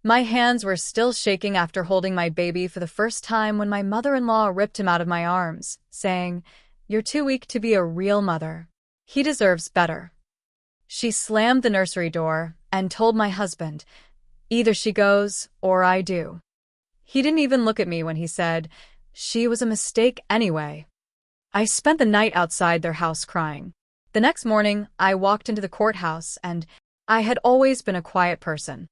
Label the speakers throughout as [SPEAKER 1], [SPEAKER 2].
[SPEAKER 1] My hands were still shaking after holding my baby for the first time when my mother-in-law ripped him out of my arms, saying, "You're too weak to be a real mother. He deserves better." She slammed the nursery door and told my husband, "Either she goes or I do." He didn't even look at me when he said, "She was a mistake anyway." I spent the night outside their house crying. The next morning, I walked into the courthouse, and I had always been a quiet person.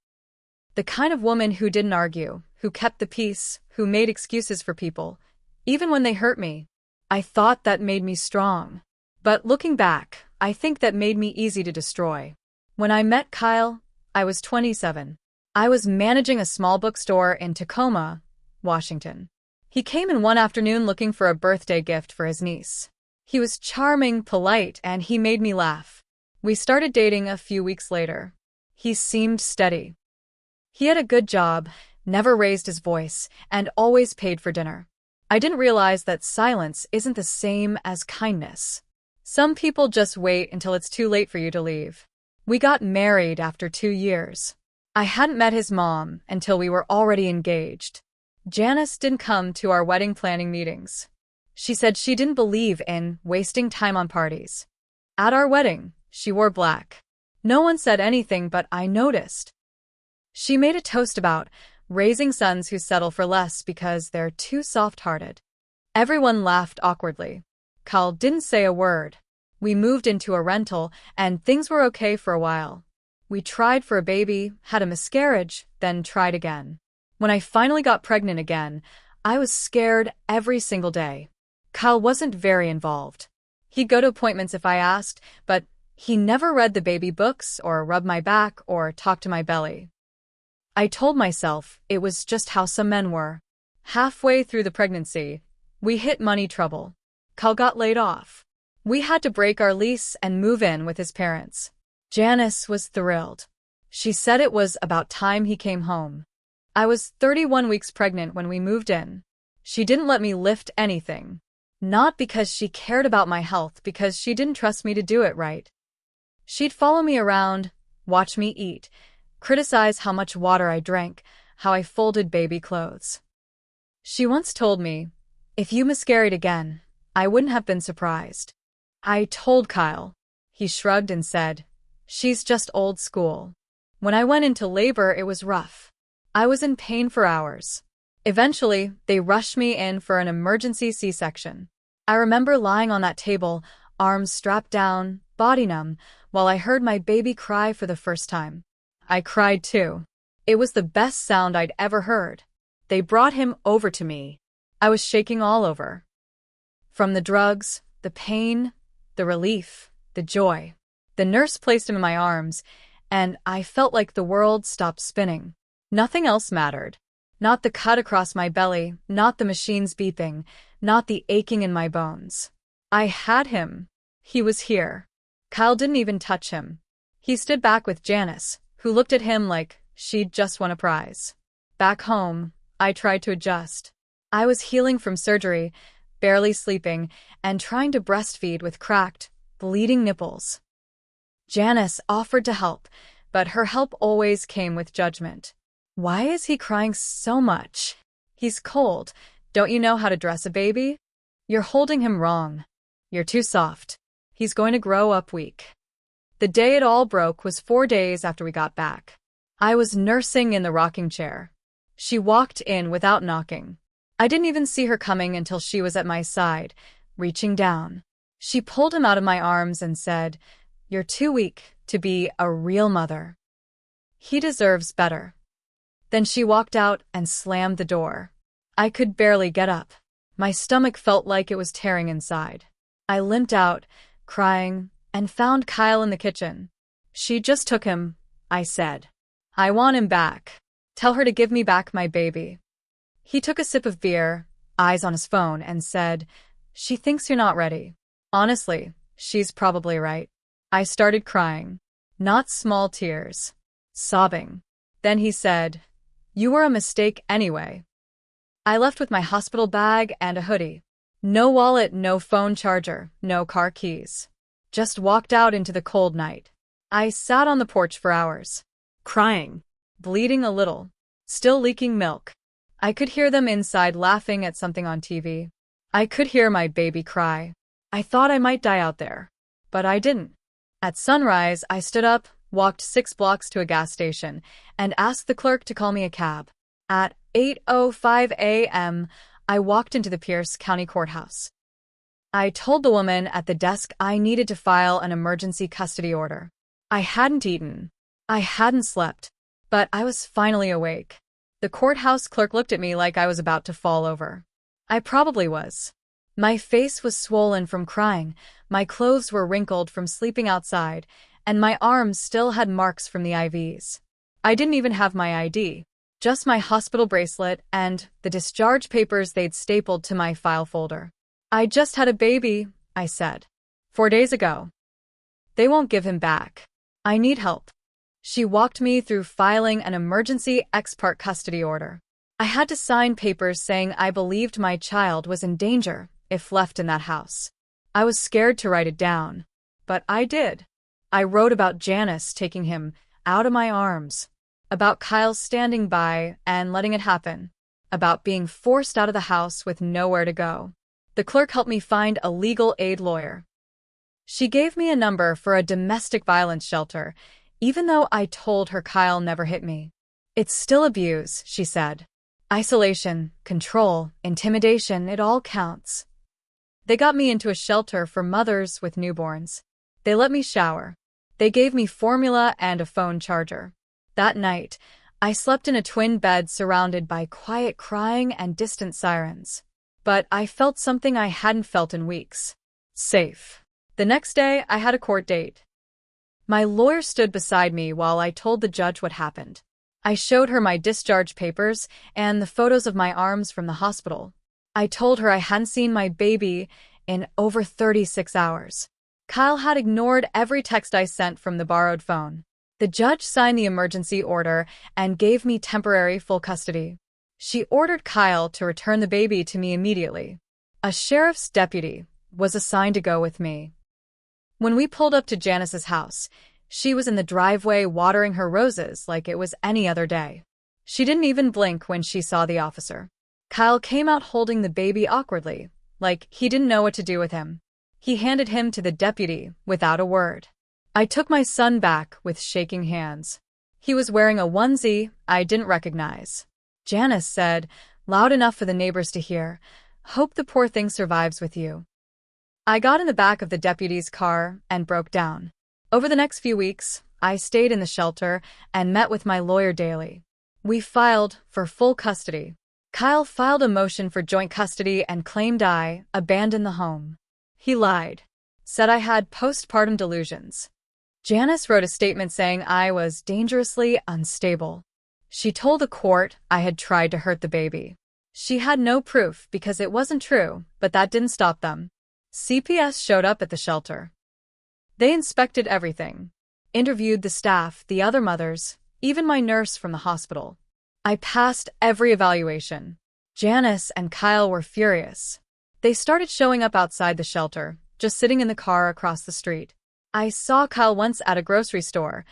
[SPEAKER 1] The kind of woman who didn't argue, who kept the peace, who made excuses for people, even when they hurt me. I thought that made me strong. But looking back, I think that made me easy to destroy. When I met Kyle, I was 27. I was managing a small bookstore in Tacoma, Washington. He came in one afternoon looking for a birthday gift for his niece. He was charming, polite, and he made me laugh. We started dating a few weeks later. He seemed steady. He had a good job, never raised his voice, and always paid for dinner. I didn't realize that silence isn't the same as kindness. Some people just wait until it's too late for you to leave. We got married after 2 years. I hadn't met his mom until we were already engaged. Janice didn't come to our wedding planning meetings. She said she didn't believe in wasting time on parties. At our wedding, she wore black. No one said anything, but I noticed. She made a toast about raising sons who settle for less because they're too soft-hearted. Everyone laughed awkwardly. Kyle didn't say a word. We moved into a rental, and things were okay for a while. We tried for a baby, had a miscarriage, then tried again. When I finally got pregnant again, I was scared every single day. Kyle wasn't very involved. He'd go to appointments if I asked, but he never read the baby books or rubbed my back or talked to my belly. I told myself it was just how some men were. Halfway through the pregnancy, we hit money trouble. Kyle got laid off. We had to break our lease and move in with his parents. Janice was thrilled. She said it was about time he came home. I was 31 weeks pregnant when we moved in. She didn't let me lift anything. Not because she cared about my health, because she didn't trust me to do it right. She'd follow me around, watch me eat, criticize how much water I drank, how I folded baby clothes. She once told me, "If you miscarried again, I wouldn't have been surprised." I told Kyle. He shrugged and said, "She's just old school." When I went into labor, it was rough. I was in pain for hours. Eventually, they rushed me in for an emergency C-section. I remember lying on that table, arms strapped down, body numb, while I heard my baby cry for the first time. I cried too. It was the best sound I'd ever heard. They brought him over to me. I was shaking all over. From the drugs, the pain, the relief, the joy. The nurse placed him in my arms, and I felt like the world stopped spinning. Nothing else mattered. Not the cut across my belly, not the machines beeping, not the aching in my bones. I had him. He was here. Kyle didn't even touch him. He stood back with Janice, who looked at him like she'd just won a prize. Back home, I tried to adjust. I was healing from surgery, barely sleeping, and trying to breastfeed with cracked, bleeding nipples. Janice offered to help, but her help always came with judgment. "Why is he crying so much? He's cold. Don't you know how to dress a baby? You're holding him wrong. You're too soft. He's going to grow up weak." The day it all broke was 4 days after we got back. I was nursing in the rocking chair. She walked in without knocking. I didn't even see her coming until she was at my side, reaching down. She pulled him out of my arms and said, "You're too weak to be a real mother. He deserves better." Then she walked out and slammed the door. I could barely get up. My stomach felt like it was tearing inside. I limped out, crying, and found Kyle in the kitchen. "She just took him," I said. "I want him back. Tell her to give me back my baby." He took a sip of beer, eyes on his phone, and said, "She thinks you're not ready." Honestly, she's probably right. I started crying. Not small tears. Sobbing. Then he said, "You were a mistake anyway." I left with my hospital bag and a hoodie. No wallet, no phone charger, no car keys. Just walked out into the cold night. I sat on the porch for hours. Crying. Bleeding a little. still leaking milk. I could hear them inside laughing at something on TV. I could hear my baby cry. I thought I might die out there. But I didn't. At sunrise, I stood up, walked 6 blocks to a gas station, and asked the clerk to call me a cab. At 8:05 a.m., I walked into the Pierce County Courthouse. I told the woman at the desk I needed to file an emergency custody order. I hadn't eaten. I hadn't slept. But I was finally awake. The courthouse clerk looked at me like I was about to fall over. I probably was. My face was swollen from crying, my clothes were wrinkled from sleeping outside, and my arms still had marks from the IVs. I didn't even have my ID, just my hospital bracelet and the discharge papers they'd stapled to my file folder. I just had a baby, I said. 4 days ago. They won't give him back. I need help. She walked me through filing an emergency ex parte custody order. I had to sign papers saying I believed my child was in danger if left in that house. I was scared to write it down, but I did. I wrote about Janice taking him out of my arms, about Kyle standing by and letting it happen, about being forced out of the house with nowhere to go. The clerk helped me find a legal aid lawyer. She gave me a number for a domestic violence shelter, even though I told her Kyle never hit me. It's still abuse, she said. Isolation, control, intimidation, it all counts. They got me into a shelter for mothers with newborns. They let me shower. They gave me formula and a phone charger. That night, I slept in a twin bed surrounded by quiet crying and distant sirens. But I felt something I hadn't felt in weeks. Safe. The next day, I had a court date. My lawyer stood beside me while I told the judge what happened. I showed her my discharge papers and the photos of my arms from the hospital. I told her I hadn't seen my baby in over 36 hours. Kyle had ignored every text I sent from the borrowed phone. The judge signed the emergency order and gave me temporary full custody. She ordered Kyle to return the baby to me immediately. A sheriff's deputy was assigned to go with me. When we pulled up to Janice's house, she was in the driveway watering her roses like it was any other day. She didn't even blink when she saw the officer. Kyle came out holding the baby awkwardly, like he didn't know what to do with him. He handed him to the deputy without a word. I took my son back with shaking hands. He was wearing a onesie I didn't recognize. Janice said, loud enough for the neighbors to hear, "Hope the poor thing survives with you." I got in the back of the deputy's car and broke down. Over the next few weeks, I stayed in the shelter and met with my lawyer daily. We filed for full custody. Kyle filed a motion for joint custody and claimed I abandoned the home. He lied, said I had postpartum delusions. Janice wrote a statement saying I was dangerously unstable. She told the court I had tried to hurt the baby. She had no proof because it wasn't true, but that didn't stop them. CPS showed up at the shelter. They inspected everything, interviewed the staff, the other mothers, even my nurse from the hospital. I passed every evaluation. Janice and Kyle were furious. They started showing up outside the shelter, just sitting in the car across the street. I saw Kyle once at a grocery store.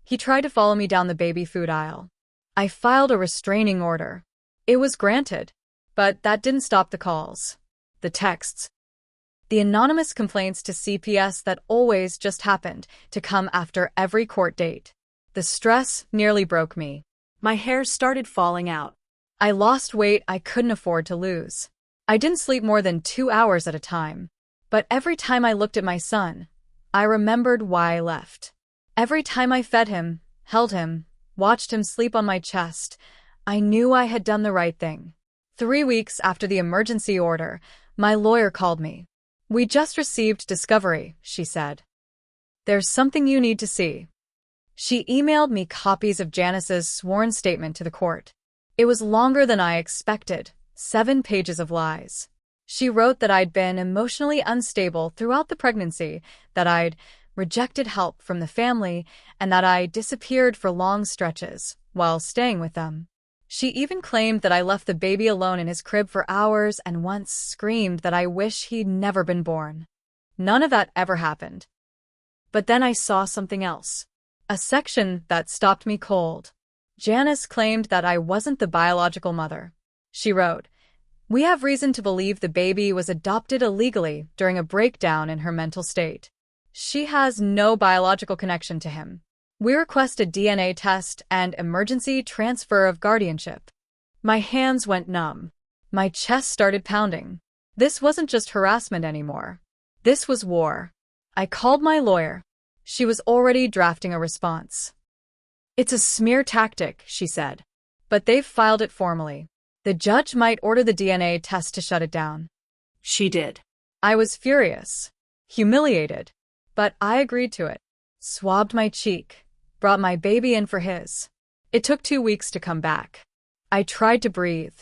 [SPEAKER 1] He tried to follow me down the baby food aisle. I filed a restraining order. It was granted, but that didn't stop the calls, the texts, the anonymous complaints to CPS that always just happened to come after every court date. The stress nearly broke me. My hair started falling out. I lost weight I couldn't afford to lose. I didn't sleep more than 2 hours at a time. But every time I looked at my son, I remembered why I left. Every time I fed him, held him, watched him sleep on my chest, I knew I had done the right thing. 3 weeks after the emergency order, my lawyer called me. "We just received discovery," she said. "There's something you need to see." She emailed me copies of Janice's sworn statement to the court. It was longer than I expected, 7 pages of lies. She wrote that I'd been emotionally unstable throughout the pregnancy, that I'd rejected help from the family, and that I disappeared for long stretches while staying with them. She even claimed that I left the baby alone in his crib for hours and once screamed that I wish he'd never been born. None of that ever happened. But then I saw something else. A section that stopped me cold. Janice claimed that I wasn't the biological mother. She wrote, "We have reason to believe the baby was adopted illegally during a breakdown in her mental state. She has no biological connection to him. We request a DNA test and emergency transfer of guardianship." My hands went numb. My chest started pounding. This wasn't just harassment anymore. This was war. I called my lawyer. She was already drafting a response. "It's a smear tactic," she said. "But they've filed it formally. The judge might order the DNA test to shut it down."
[SPEAKER 2] She did.
[SPEAKER 1] I was furious, humiliated, but I agreed to it. Swabbed my cheek, brought my baby in for his. It took 2 weeks to come back. I tried to breathe.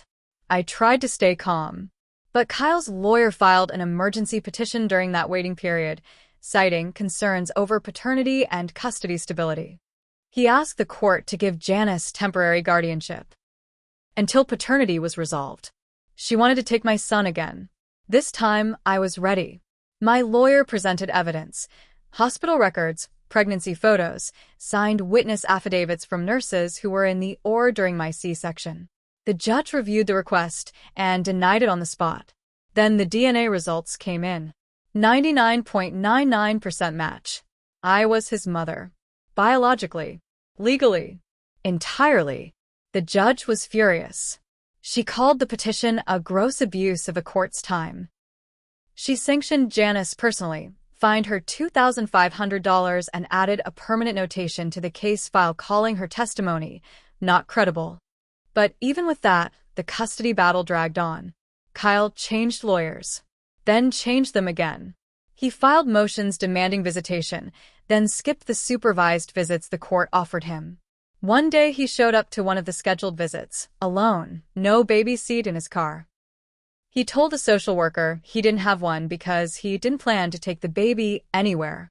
[SPEAKER 1] I tried to stay calm. But Kyle's lawyer filed an emergency petition during that waiting period, citing concerns over paternity and custody stability. He asked the court to give Janice temporary guardianship until paternity was resolved. She wanted to take my son again. This time, I was ready. My lawyer presented evidence, hospital records, pregnancy photos, signed witness affidavits from nurses who were in the OR during my C-section. The judge reviewed the request and denied it on the spot. Then the DNA results came in. 99.99% match. I was his mother. Biologically. Legally. Entirely. The judge was furious. She called the petition a gross abuse of a court's time. She sanctioned Janice personally, fined her $2,500 and added a permanent notation to the case file calling her testimony not credible. But even with that, the custody battle dragged on. Kyle changed lawyers, then changed them again. He filed motions demanding visitation, then skipped the supervised visits the court offered him. One day he showed up to one of the scheduled visits, alone, no baby seat in his car. He told the social worker he didn't have one because he didn't plan to take the baby anywhere.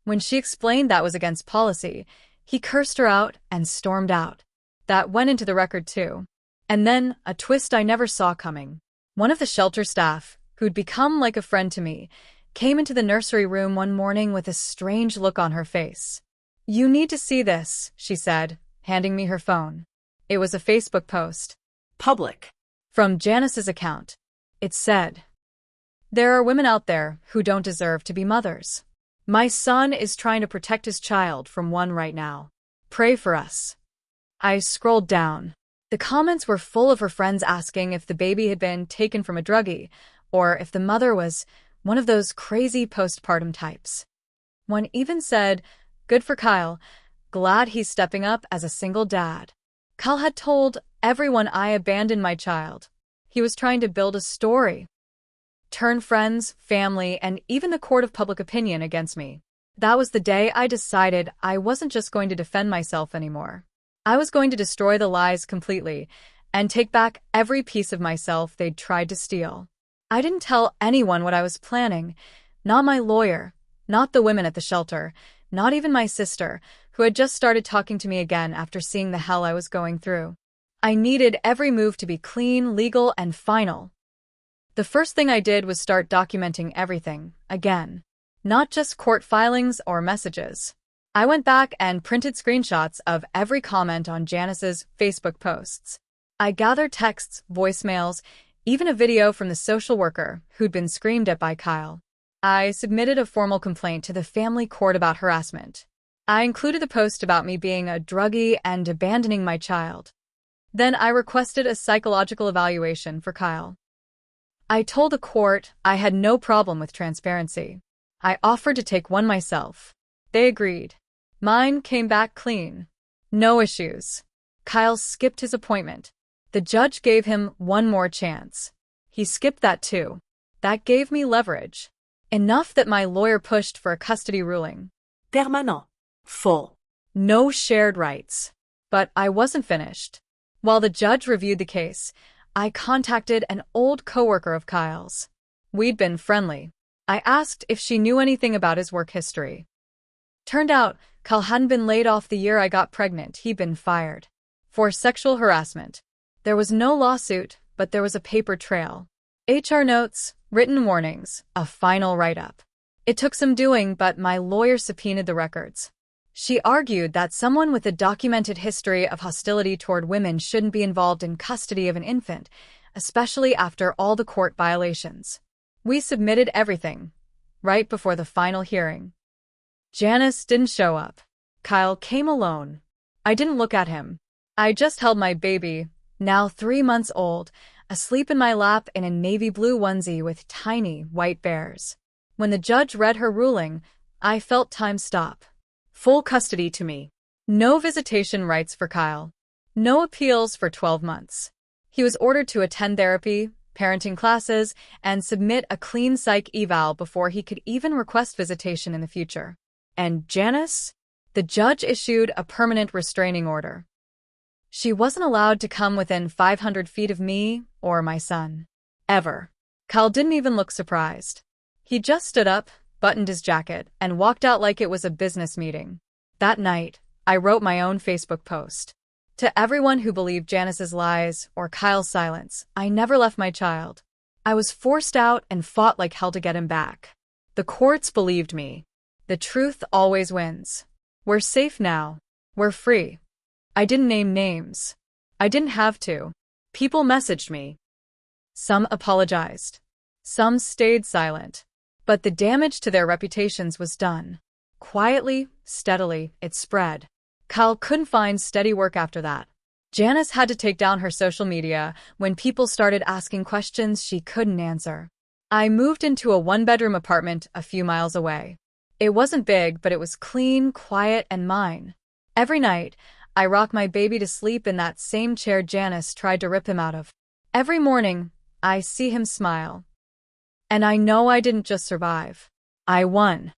[SPEAKER 1] When she explained that was against policy, he cursed her out and stormed out. That went into the record too. And then, a twist I never saw coming. One of the shelter staff, who'd become like a friend to me, came into the nursery room one morning with a strange look on her face. "You need to see this," she said, handing me her phone. It was a Facebook post.
[SPEAKER 2] Public.
[SPEAKER 1] From Janice's account. It said, "There are women out there who don't deserve to be mothers. My son is trying to protect his child from one right now. Pray for us." I scrolled down. The comments were full of her friends asking if the baby had been taken from a druggie, or if the mother was one of those crazy postpartum types. One even said, "Good for Kyle, glad he's stepping up as a single dad." Kyle had told everyone I abandoned my child. He was trying to build a story. Turn friends, family, and even the court of public opinion against me. That was the day I decided I wasn't just going to defend myself anymore. I was going to destroy the lies completely and take back every piece of myself they'd tried to steal. I didn't tell anyone what I was planning. Not my lawyer, not the women at the shelter, not even my sister, who had just started talking to me again after seeing the hell I was going through. I needed every move to be clean, legal, and final. The first thing I did was start documenting everything, again. Not just court filings or messages. I went back and printed screenshots of every comment on Janice's Facebook posts. I gathered texts, voicemails, even a video from the social worker who'd been screamed at by Kyle. I submitted a formal complaint to the family court about harassment. I included the post about me being a druggie and abandoning my child. Then I requested a psychological evaluation for Kyle. I told the court I had no problem with transparency. I offered to take one myself. They agreed. Mine came back clean. No issues. Kyle skipped his appointment. The judge gave him one more chance. He skipped that too. That gave me leverage. Enough that my lawyer pushed for a custody ruling.
[SPEAKER 2] Permanent. Full.
[SPEAKER 1] No shared rights. But I wasn't finished. While the judge reviewed the case, I contacted an old coworker of Kyle's. We'd been friendly. I asked if she knew anything about his work history. Turned out, Kyle hadn't been laid off the year I got pregnant. He'd been fired. For sexual harassment. There was no lawsuit, but there was a paper trail. HR notes, written warnings, a final write-up. It took some doing, but my lawyer subpoenaed the records. She argued that someone with a documented history of hostility toward women shouldn't be involved in custody of an infant, especially after all the court violations. We submitted everything, right before the final hearing. Janice didn't show up. Kyle came alone. I didn't look at him. I just held my baby, now 3 months old, asleep in my lap in a navy blue onesie with tiny white bears. When the judge read her ruling, I felt time stop. Full custody to me. No visitation rights for Kyle. No appeals for 12 months. He was ordered to attend therapy, parenting classes, and submit a clean psych eval before he could even request visitation in the future. And Janice? The judge issued a permanent restraining order. She wasn't allowed to come within 500 feet of me or my son. Ever. Kyle didn't even look surprised. He just stood up, buttoned his jacket, and walked out like it was a business meeting. That night, I wrote my own Facebook post. To everyone who believed Janice's lies or Kyle's silence, I never left my child. I was forced out and fought like hell to get him back. The courts believed me. The truth always wins. We're safe now. We're free. I didn't name names. I didn't have to. People messaged me. Some apologized. Some stayed silent. But the damage to their reputations was done. Quietly, steadily, it spread. Kyle couldn't find steady work after that. Janice had to take down her social media when people started asking questions she couldn't answer. I moved into a one-bedroom apartment a few miles away. It wasn't big, but it was clean, quiet, and mine. Every night, I rock my baby to sleep in that same chair Janice tried to rip him out of. Every morning, I see him smile. And I know I didn't just survive. I won.